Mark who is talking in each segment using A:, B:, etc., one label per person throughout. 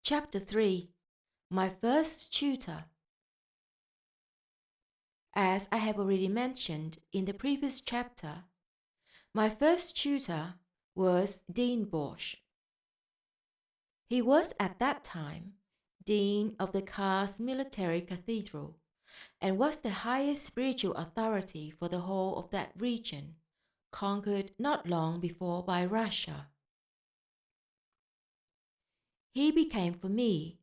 A: Chapter 3 My First Tutor. As I have already mentioned in the previous chapter, my first tutor was Dean Bosch. He was at that time Dean of the Kars Military Cathedral and was the highest spiritual authority for the whole of that region, conquered not long before by Russia. He became for me,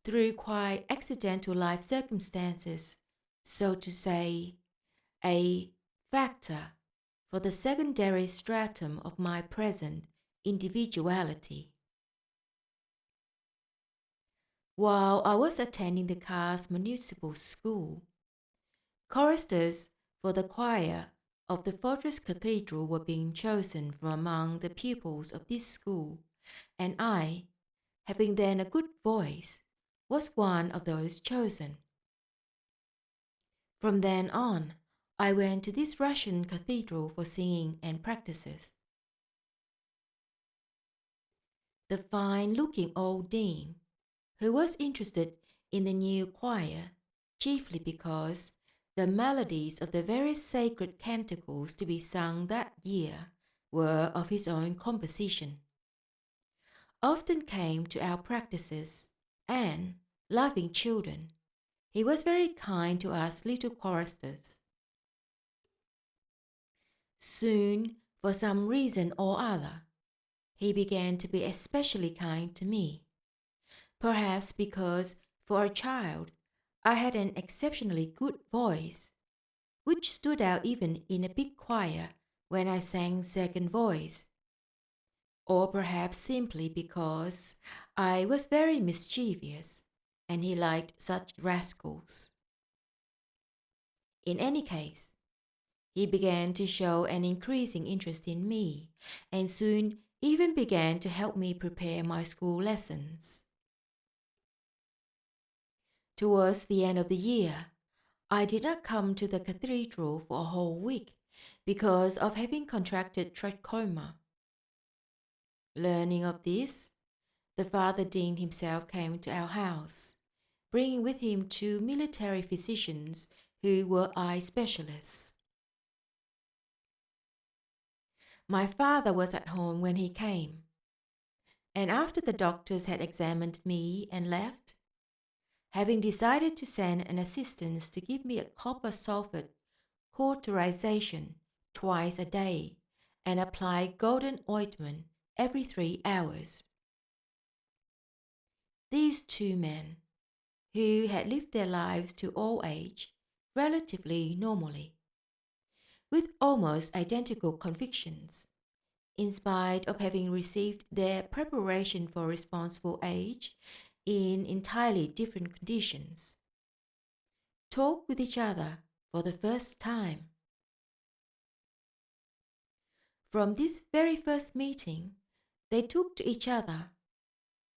A: through quite accidental life circumstances, so to say, a factor for the secondary stratum of my present individuality. While I was attending the Kars Municipal School, choristers for the choir of the Fortress Cathedral were being chosen from among the pupils of this school, and I, having then a good voice, was one of those chosen. From then on, I went to this Russian cathedral for singing and practices. The fine-looking old dean, who was interested in the new choir, chiefly because the melodies of the very sacred canticles to be sung that year were of his own composition, often came to our practices, and, loving children, he was very kind to us little choristers. Soon, for some reason or other, he began to be especially kind to me, perhaps because for a child I had an exceptionally good voice, which stood out even in a big choir when I sang second voice, or perhaps simply because I was very mischievous and he liked such rascals. In any case, he began to show an increasing interest in me, and soon even began to help me prepare my school lessons. Towards the end of the year, I did not come to the cathedral for a whole week because of having contracted trachoma. Learning of this, the Father Dean himself came to our house, bringing with him 2 military physicians who were eye specialists. My father was at home when he came, and after the doctors had examined me and left, having decided to send an assistant to give me a copper sulphate cauterization twice a day and apply golden ointment every 3 hours. These 2 men, who had lived their lives to old age relatively normally, with almost identical convictions, in spite of having received their preparation for responsible age in entirely different conditions, talked with each other for the first time. From this very first meeting, they took to each other,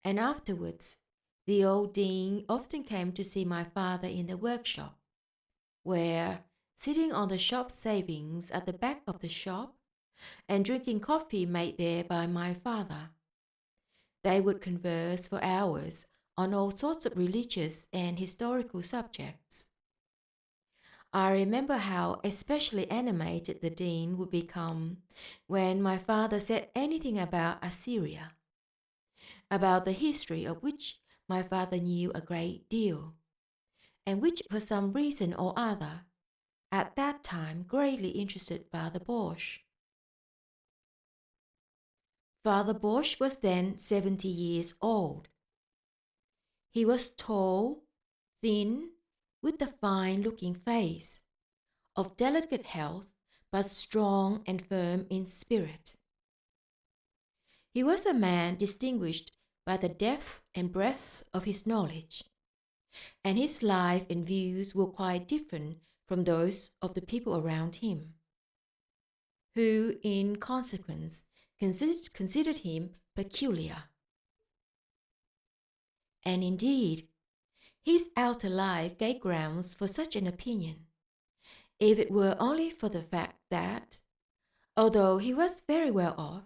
A: and afterwards the old dean often came to see my father in the workshop, where, sitting on the shop savings at the back of the shop, and drinking coffee made there by my father, they would converse for hours on all sorts of religious and historical subjects. I remember how especially animated the dean would become when my father said anything about Assyria, about the history of which my father knew a great deal, and which for some reason or other at that time greatly interested Father Bosch. Father Bosch was then 70 years old. He was tall, thin, with a fine-looking face, of delicate health, but strong and firm in spirit. He was a man distinguished by the depth and breadth of his knowledge, and his life and views were quite different from those of the people around him, who, in consequence, considered him peculiar. And indeed, his outer life gave grounds for such an opinion, if it were only for the fact that, although he was very well off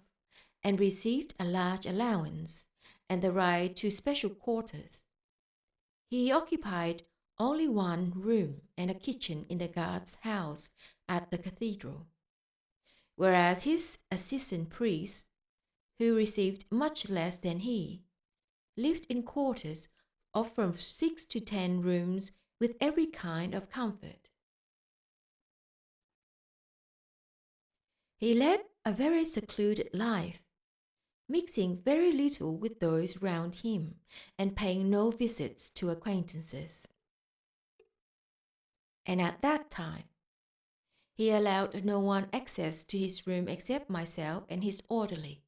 A: and received a large allowance and the right to special quarters. He occupied only one room and a kitchen in the guard's house at the cathedral, whereas his assistant priests, who received much less than he, lived in quarters of from 6 to 10 rooms with every kind of comfort. He led a very secluded life, mixing very little with those round him and paying no visits to acquaintances. And at that time, he allowed no one access to his room except myself and his orderly,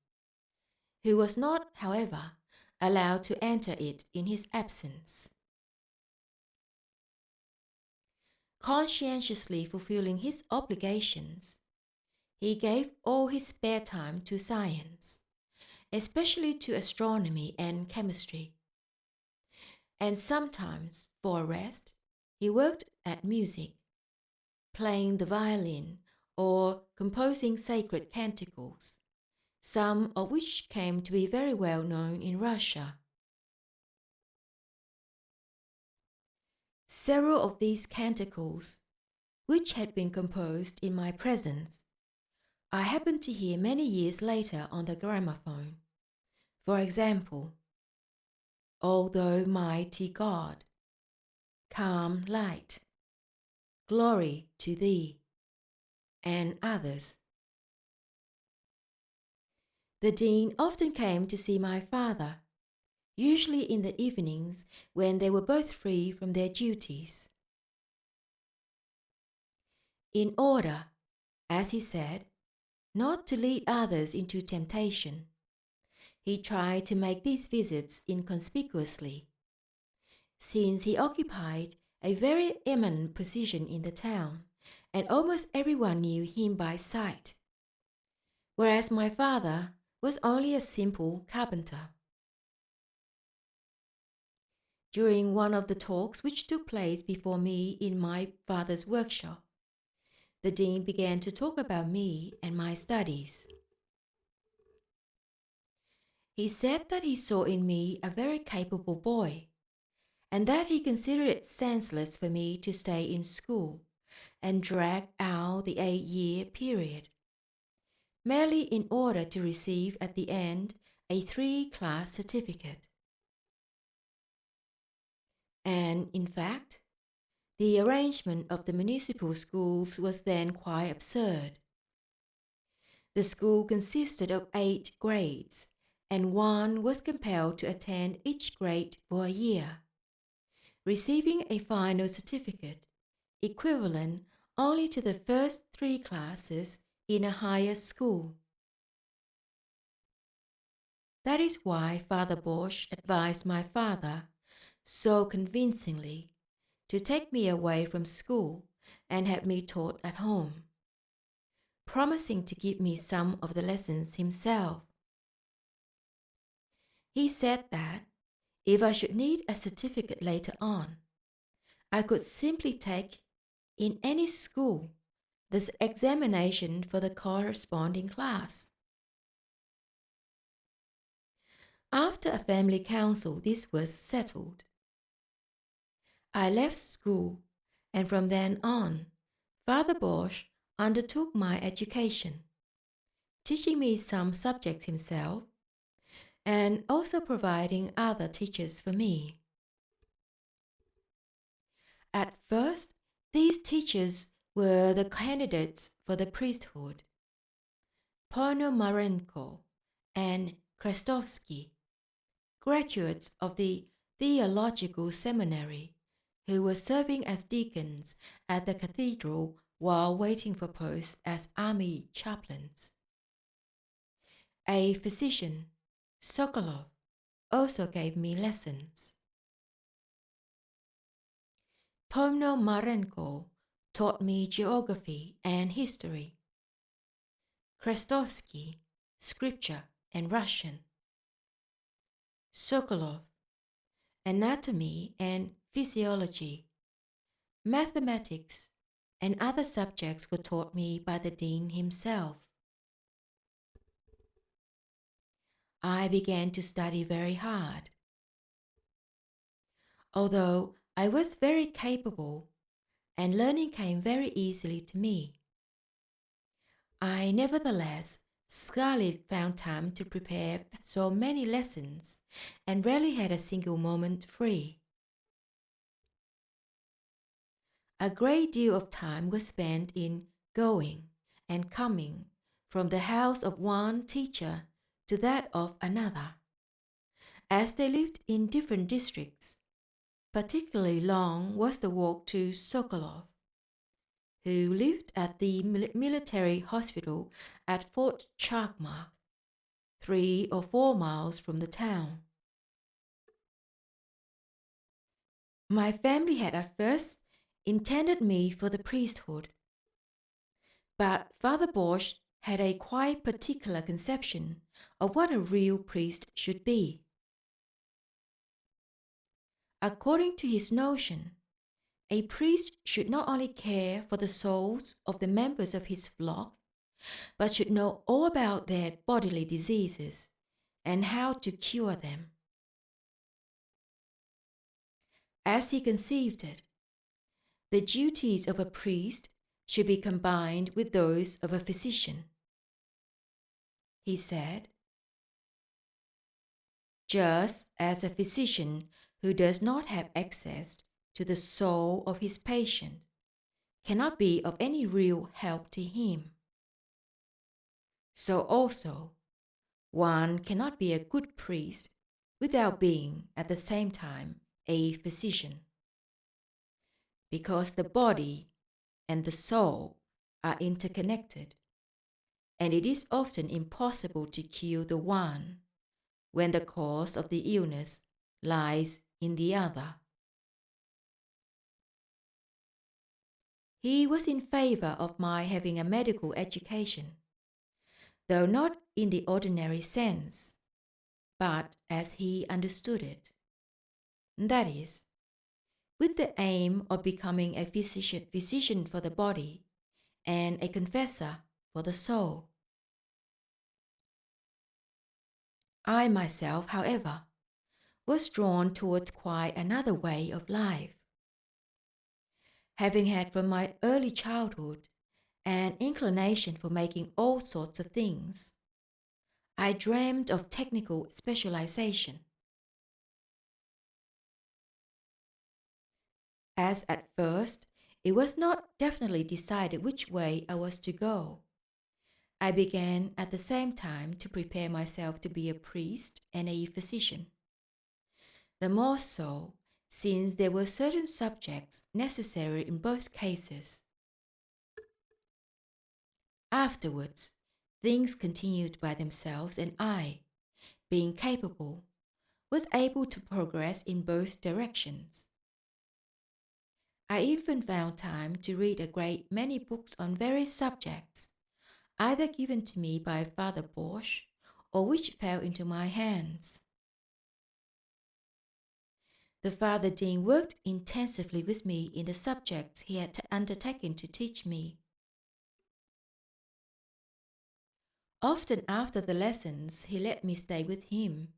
A: who was not, however, allowed to enter it in his absence. Conscientiously fulfilling his obligations, he gave all his spare time to science, especially to astronomy and chemistry. And sometimes, for a rest, he worked at music, playing the violin or composing sacred canticles, some of which came to be very well known in Russia. Several of these canticles, which had been composed in my presence, I happened to hear many years later on the gramophone. For example, O thou mighty God, calm light, glory to thee, and others. The dean often came to see my father, usually in the evenings when they were both free from their duties. In order, as he said, not to lead others into temptation, he tried to make these visits inconspicuously, since he occupied a very eminent position in the town, and almost everyone knew him by sight, whereas my father was only a simple carpenter. During one of the talks which took place before me in my father's workshop, the dean began to talk about me and my studies. He said that he saw in me a very capable boy, and that he considered it senseless for me to stay in school and drag out the 8-year period, merely in order to receive at the end a 3-class certificate. And in fact, the arrangement of the municipal schools was then quite absurd. The school consisted of 8 grades, and one was compelled to attend each grade for a year, receiving a final certificate equivalent only to the first 3 classes in a higher school. That is why Father Bosch advised my father so convincingly to take me away from school and have me taught at home, promising to give me some of the lessons himself. He said that if I should need a certificate later on, I could simply take in any school this examination for the corresponding class. After a family council, this was settled. I left school, and from then on, Father Bosch undertook my education, teaching me some subjects himself, and also providing other teachers for me. At first, these teachers were the candidates for the priesthood, Ponomarenko and Krestovsky, graduates of the theological seminary, who were serving as deacons at the cathedral while waiting for posts as army chaplains. A physician, Sokolov, also gave me lessons. Ponomarenko taught me geography and history. Krestovsky, scripture and Russian. Sokolov, anatomy and physiology. Mathematics and other subjects were taught me by the dean himself. I began to study very hard. Although I was very capable and learning came very easily to me, I nevertheless scarcely found time to prepare so many lessons and rarely had a single moment free. A great deal of time was spent in going and coming from the house of one teacher to that of another. As they lived in different districts, particularly long was the walk to Sokolov, who lived at the military hospital at Fort Chakmak, 3 or 4 miles from the town. My family had at first intended me for the priesthood, but Father Bosch had a quite particular conception of what a real priest should be. According to his notion, a priest should not only care for the souls of the members of his flock, but should know all about their bodily diseases and how to cure them. As he conceived it, the duties of a priest should be combined with those of a physician. He said, just as a physician who does not have access to the soul of his patient cannot be of any real help to him, so also one cannot be a good priest without being at the same time a physician, because the body and the soul are interconnected, and it is often impossible to cure the one when the cause of the illness lies in the other. He was in favor of my having a medical education, though not in the ordinary sense, but as he understood it. That is, with the aim of becoming a physician for the body and a confessor for the soul. I myself, however, was drawn towards quite another way of life. Having had from my early childhood an inclination for making all sorts of things, I dreamed of technical specialization. As at first it was not definitely decided which way I was to go, I began at the same time to prepare myself to be a priest and a physician. The more so, since there were certain subjects necessary in both cases. Afterwards, things continued by themselves, and I, being capable, was able to progress in both directions. I even found time to read a great many books on various subjects, either given to me by Father Bosch or which fell into my hands. The Father Dean worked intensively with me in the subjects he had undertaken to teach me. Often after the lessons, he let me stay with him,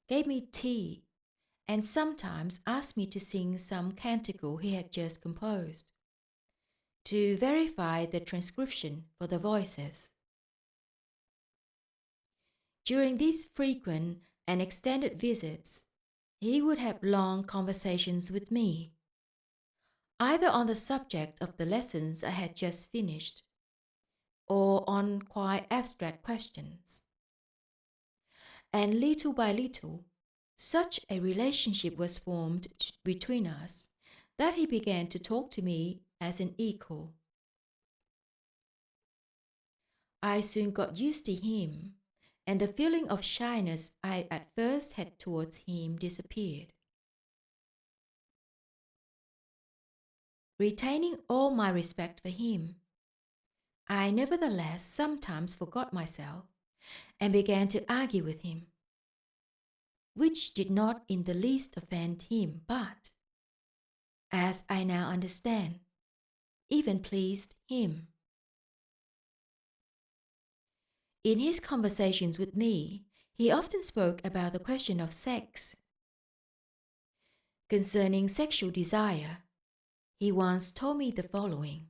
A: gave me tea, and sometimes asked me to sing some canticle he had just composed, to verify the transcription for the voices. During these frequent and extended visits, he would have long conversations with me, either on the subject of the lessons I had just finished, or on quite abstract questions. And little by little, such a relationship was formed between us that he began to talk to me as an equal. I soon got used to him, and the feeling of shyness I at first had towards him disappeared. Retaining all my respect for him, I nevertheless sometimes forgot myself and began to argue with him, which did not in the least offend him, but, as I now understand, even pleased him. In his conversations with me, He often spoke about the question of sex. Concerning sexual desire, he once told me the following.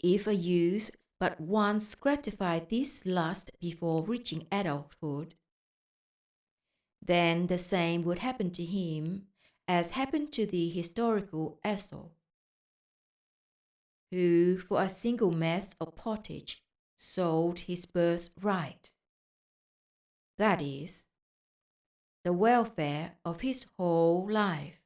A: If a youth but once gratified this lust before reaching adulthood, then the same would happen to him as happened to the historical Esau, who for a single mess of pottage sold his birthright, that is, the welfare of his whole life.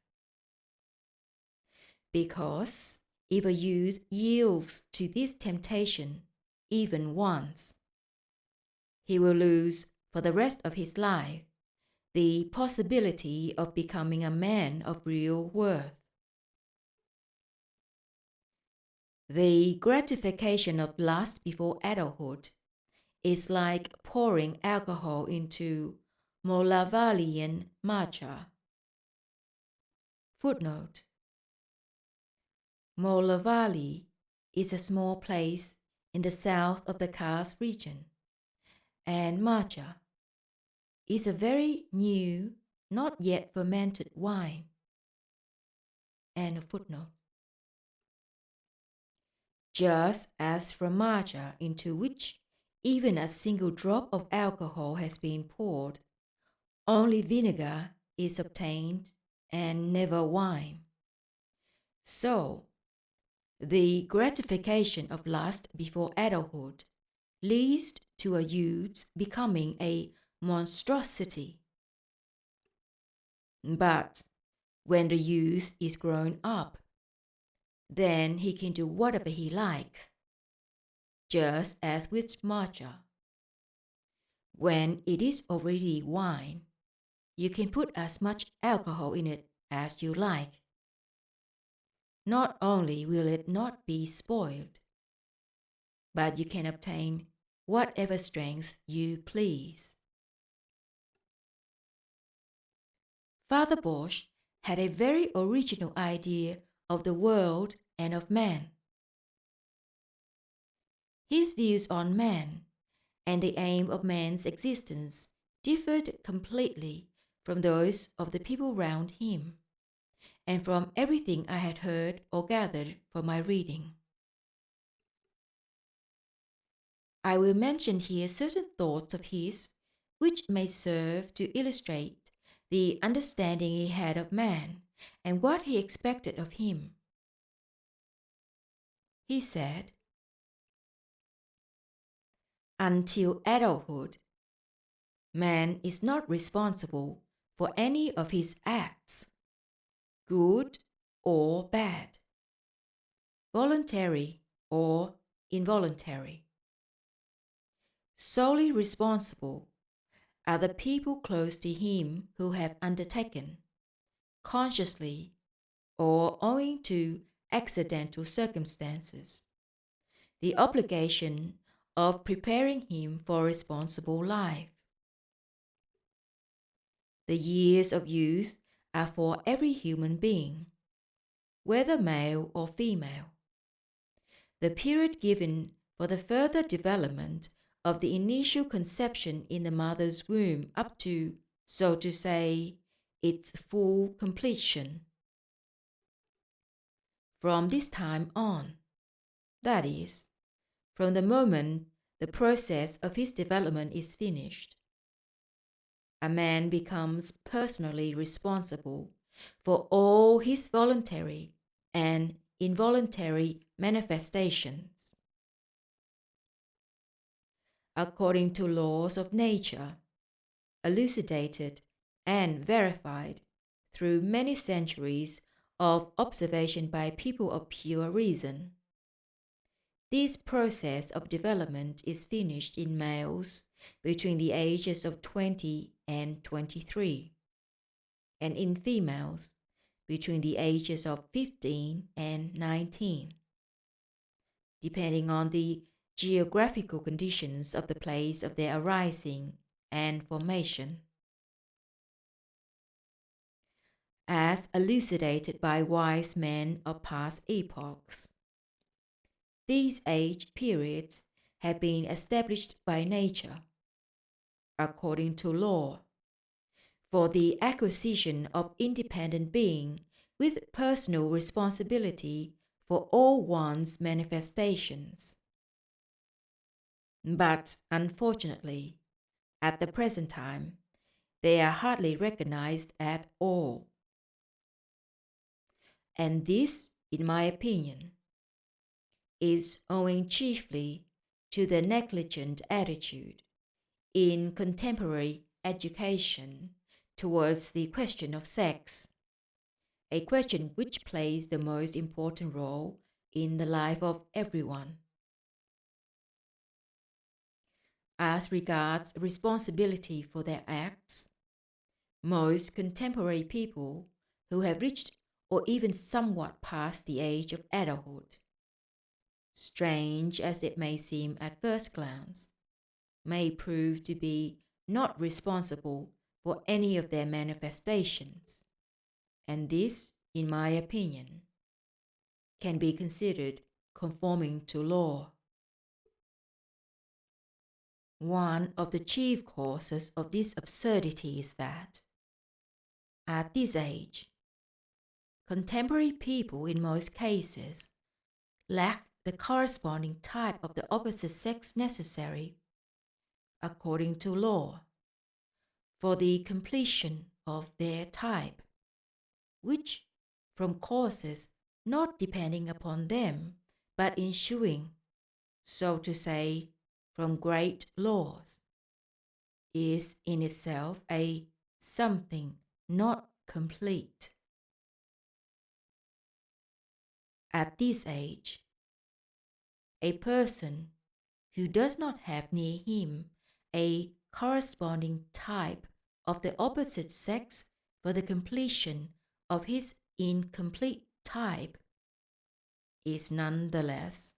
A: Because if a youth yields to this temptation even once, he will lose for the rest of his life the possibility of becoming a man of real worth. The gratification of lust before adulthood is like pouring alcohol into Molavalian matcha. Footnote: Molavali is a small place in the south of the Kars region, and matcha is a very new, not yet fermented wine. End of footnote. Just as from matcha, into which even a single drop of alcohol has been poured, only vinegar is obtained and never wine, so the gratification of lust before adulthood leads to a youth becoming a monstrosity. But when the youth is grown up, then he can do whatever he likes, just as with matcha. When it is already wine, you can put as much alcohol in it as you like. Not only will it not be spoiled, but you can obtain whatever strength you please. Father Bosch had a very original idea of the world and of man. His views on man and the aim of man's existence differed completely from those of the people round him, and from everything I had heard or gathered from my reading. I will mention here certain thoughts of his which may serve to illustrate the understanding he had of man and what he expected of him. He said, until adulthood, man is not responsible for any of his acts, good or bad, voluntary or involuntary. Solely responsible are the people close to him who have undertaken, consciously or owing to accidental circumstances, the obligation of preparing him for a responsible life. The years of youth are for every human being, whether male or female, the period given for the further development of the initial conception in the mother's womb up to, so to say, its full completion. From this time on, that is, from the moment the process of his development is finished, a man becomes personally responsible for all his voluntary and involuntary manifestations. According to laws of nature, elucidated and verified through many centuries of observation by people of pure reason, this process of development is finished in males between the ages of 20 and 23, and in females between the ages of 15 and 19, depending on the geographical conditions of the place of their arising and formation. As elucidated by wise men of past epochs, these age periods have been established by nature, according to law, for the acquisition of independent being with personal responsibility for all one's manifestations. But unfortunately, at the present time, they are hardly recognized at all. And this, in my opinion, is owing chiefly to the negligent attitude in contemporary education towards the question of sex, a question which plays the most important role in the life of everyone. As regards responsibility for their acts, most contemporary people who have reached or even somewhat past the age of adulthood, strange as it may seem at first glance, may prove to be not responsible for any of their manifestations, and this, in my opinion, can be considered conforming to law. One of the chief causes of this absurdity is that, at this age, contemporary people in most cases lack the corresponding type of the opposite sex necessary, according to law, for the completion of their type, which, from causes not depending upon them, but ensuing, so to say, from great laws, is in itself a something not complete. At this age, a person who does not have near him a corresponding type of the opposite sex for the completion of his incomplete type is nonetheless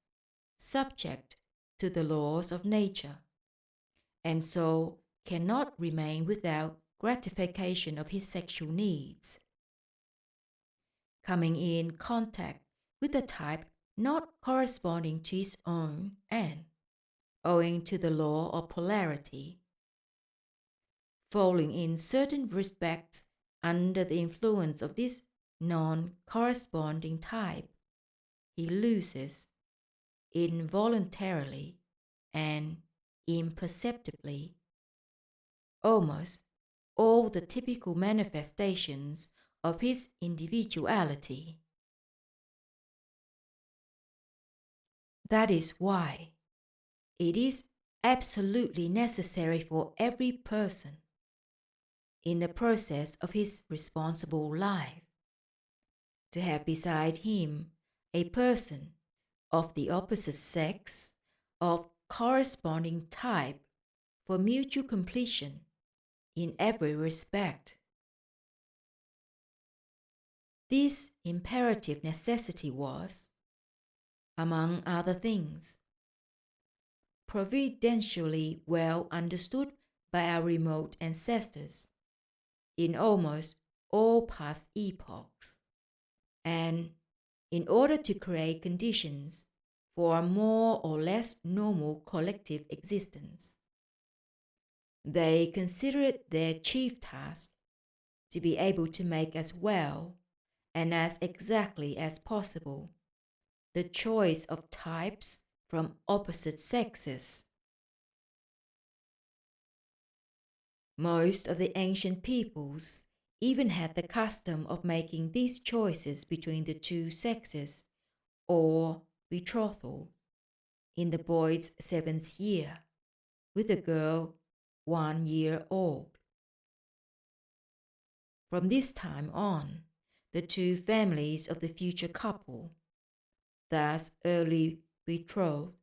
A: subject to the laws of nature, and so cannot remain without gratification of his sexual needs, coming in contact with a type not corresponding to his own and, owing to the law of polarity, falling in certain respects under the influence of this non-corresponding type, he loses, involuntarily and imperceptibly, almost all the typical manifestations of his individuality. That is why it is absolutely necessary for every person, in the process of his responsible life, to have beside him a person of the opposite sex of corresponding type for mutual completion in every respect. This imperative necessity was, among other things, providentially well understood by our remote ancestors in almost all past epochs, and in order to create conditions for a more or less normal collective existence, they consider it their chief task to be able to make as well and as exactly as possible the choice of types from opposite sexes. Most of the ancient peoples even had the custom of making these choices between the two sexes, or betrothal, in the boy's 7th year, with the girl 1 year old. From this time on, the two families of the future couple, thus early betrothed,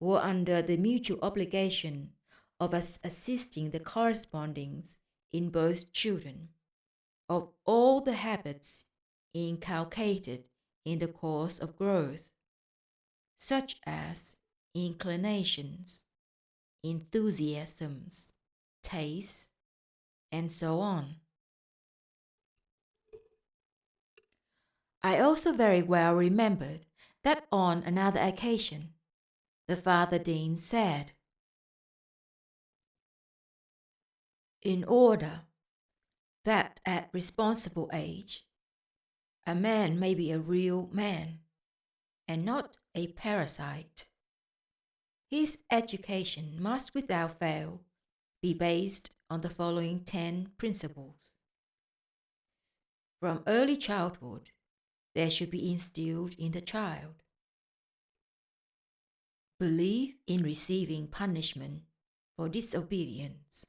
A: were under the mutual obligation of assisting the correspondings in both children of all the habits inculcated in the course of growth, such as inclinations, enthusiasms, tastes, and so on. I also very well remembered that on another occasion, the Father Dean said, in order that at responsible age, a man may be a real man and not a parasite, his education must without fail be based on the following 10 principles. From early childhood, there should be instilled in the child belief in receiving punishment for disobedience,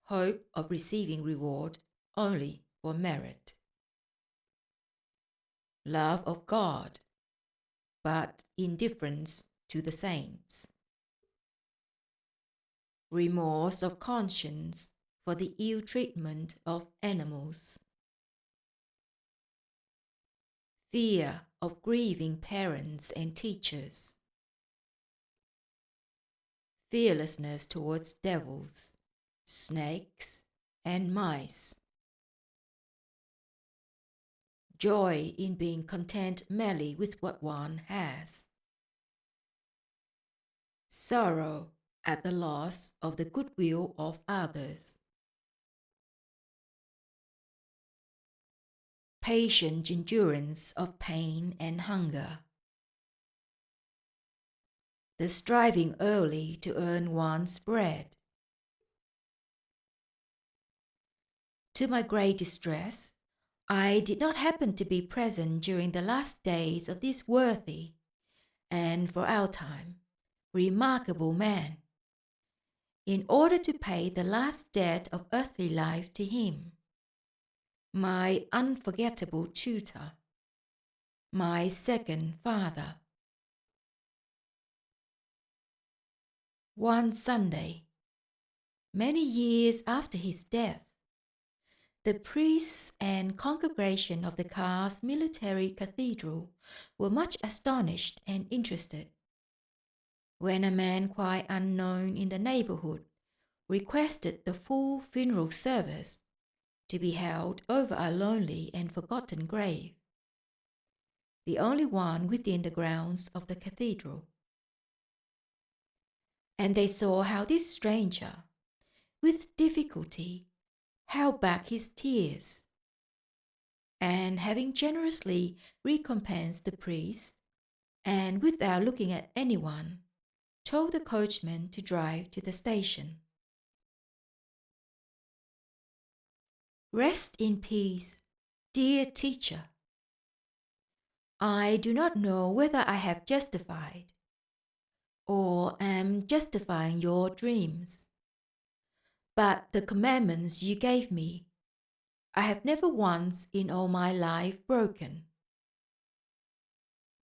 A: hope of receiving reward only for merit, love of God, but indifference to the saints, remorse of conscience for the ill treatment of animals, fear of grieving parents and teachers, fearlessness towards devils, snakes, and mice, joy in being content merely with what one has, sorrow at the loss of the goodwill of others, patient endurance of pain and hunger, the striving early to earn one's bread. To my great distress, I did not happen to be present during the last days of this worthy, and for our time, remarkable man, in order to pay the last debt of earthly life to him, my unforgettable tutor, my second father. One Sunday, many years after his death, the priests and congregation of the Car's military cathedral were much astonished and interested when a man quite unknown in the neighborhood requested the full funeral service to be held over a lonely and forgotten grave, the only one within the grounds of the cathedral. And they saw how this stranger, with difficulty, held back his tears, and having generously recompensed the priest, and without looking at anyone, told the coachman to drive to the station. Rest in peace, dear teacher. I do not know whether I have justified or am justifying your dreams, but the commandments you gave me, I have never once in all my life broken.